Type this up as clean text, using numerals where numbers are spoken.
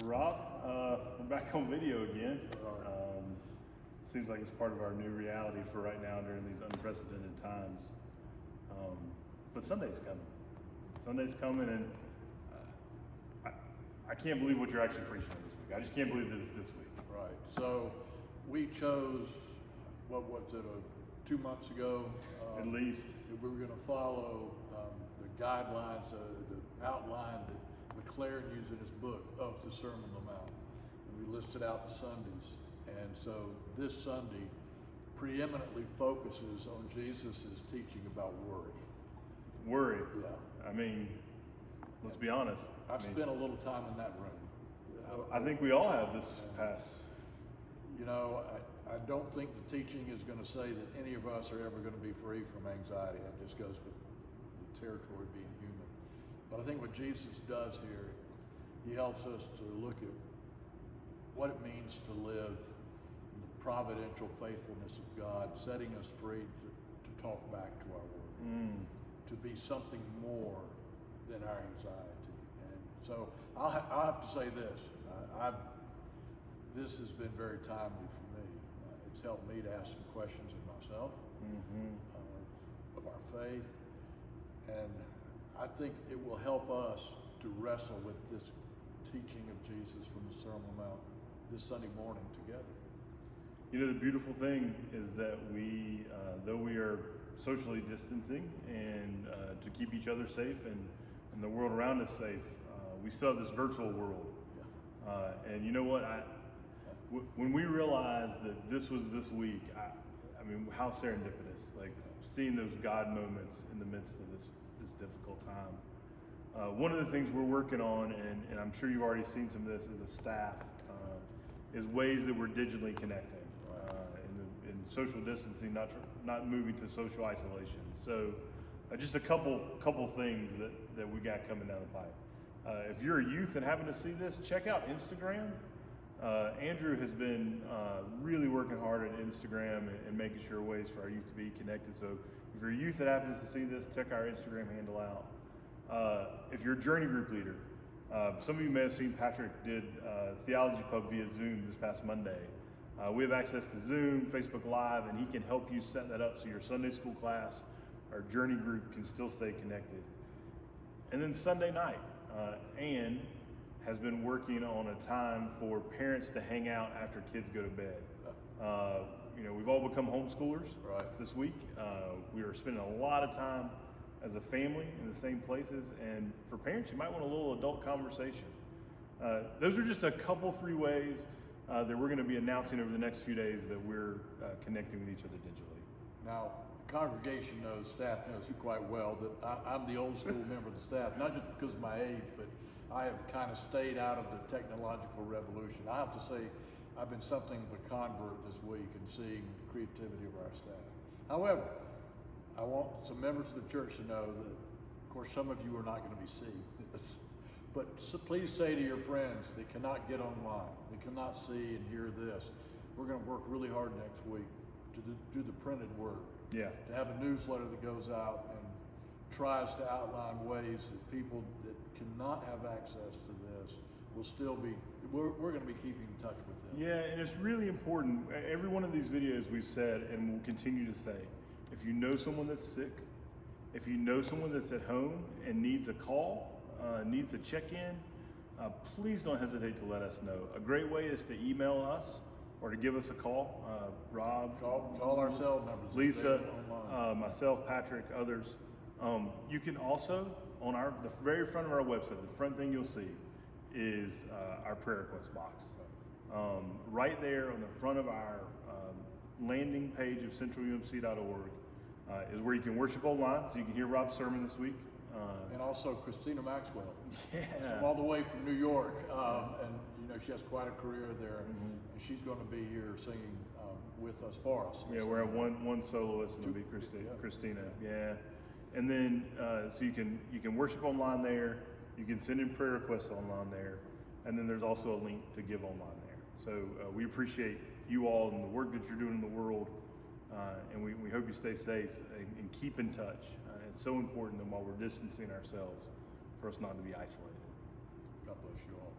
Rob, we're back on video again. Seems like it's part of our new reality for right now during these unprecedented times. But Sunday's coming. Sunday's coming, and I can't believe what you're actually preaching on this week. I just can't believe that it's this week. Right. So we chose, what was it, 2 months ago? At least. We were going to follow the guidelines, the outline that McLaren used in his book of the Sermon on the Mount. And we listed out the Sundays. And so this Sunday preeminently focuses on Jesus' teaching about worry. Worry? Yeah. I mean, let's be honest. I've spent a little time in that room. I think we all have this past. You know, I don't think the teaching is going to say that any of us are ever going to be free from anxiety. That just goes with the territory of being human. But I think what Jesus does here, he helps us to look at what it means to live in the providential faithfulness of God, setting us free to talk back to our worry, to be something more than our anxiety. And so I'll have to say this. This has been very timely for me. It's helped me to ask some questions of myself, of our faith, and I think it will help us to wrestle with this teaching of Jesus from the Sermon on the Mount this Sunday morning together. You know, the beautiful thing is that we, though we are socially distancing and to keep each other safe and the world around us safe, we still have this virtual world. Yeah. And you know what? When we realized that this was this week, I mean, how serendipitous, like seeing those God moments in the midst of this difficult time. One of the things we're working on, and I'm sure you've already seen some of this as a staff, is ways that we're digitally connecting in social distancing, not moving to social isolation. So just a couple things that we got coming down the pipe. If you're a youth and happen to see this, check out Instagram. Andrew has been really working hard at Instagram and making sure ways for our youth to be connected. So if you're a youth that happens to see this, check our Instagram handle out. If you're a journey group leader, some of you may have seen Patrick did Theology Pub via Zoom this past Monday. We have access to Zoom, Facebook Live, and he can help you set that up so your Sunday school class or journey group can still stay connected. And then Sunday night, Ann has been working on a time for parents to hang out after kids go to bed. You know, we've all become homeschoolers this week. We are spending a lot of time as a family in the same places, and for parents, you might want a little adult conversation. Those are just a couple, 3 ways that we're going to be announcing over the next few days that we're connecting with each other digitally. Now, the congregation knows, staff knows quite well that I'm the old school member of the staff, not just because of my age, but I have kind of stayed out of the technological revolution. I have to say, I've been something of a convert this week in seeing the creativity of our staff. However, I want some members of the church to know that, of course, some of you are not going to be seeing this, but please say to your friends that cannot get online, that cannot see and hear this, we're going to work really hard next week to do the printed word. Yeah. To have a newsletter that goes out and tries to outline ways that people that cannot have access to this will still be, we're going to be keeping in touch with them. Yeah, and it's really important. Every one of these videos we've said and will continue to say, if you know someone that's sick, if you know someone that's at home and needs a call, needs a check-in, please don't hesitate to let us know. A great way is to email us or to give us a call. Rob, call our cell numbers. Lisa, myself, Patrick, others. You can also, on the very front of our website, the front thing you'll see is our prayer request box. Right there on the front of our landing page of centralumc.org is where you can worship online, so you can hear Rob's sermon this week. And also Christina Maxwell. Yeah. She's come all the way from New York, and you know she has quite a career there, and she's going to be here singing with us for us. Yeah, we're at one soloist, and it'll be Christina. Yeah. And then, so you can worship online there. You can send in prayer requests online there, and then there's also a link to give online there. So we appreciate you all and the work that you're doing in the world, and we hope you stay safe and keep in touch. It's so important that while we're distancing ourselves, for us not to be isolated. God bless you all.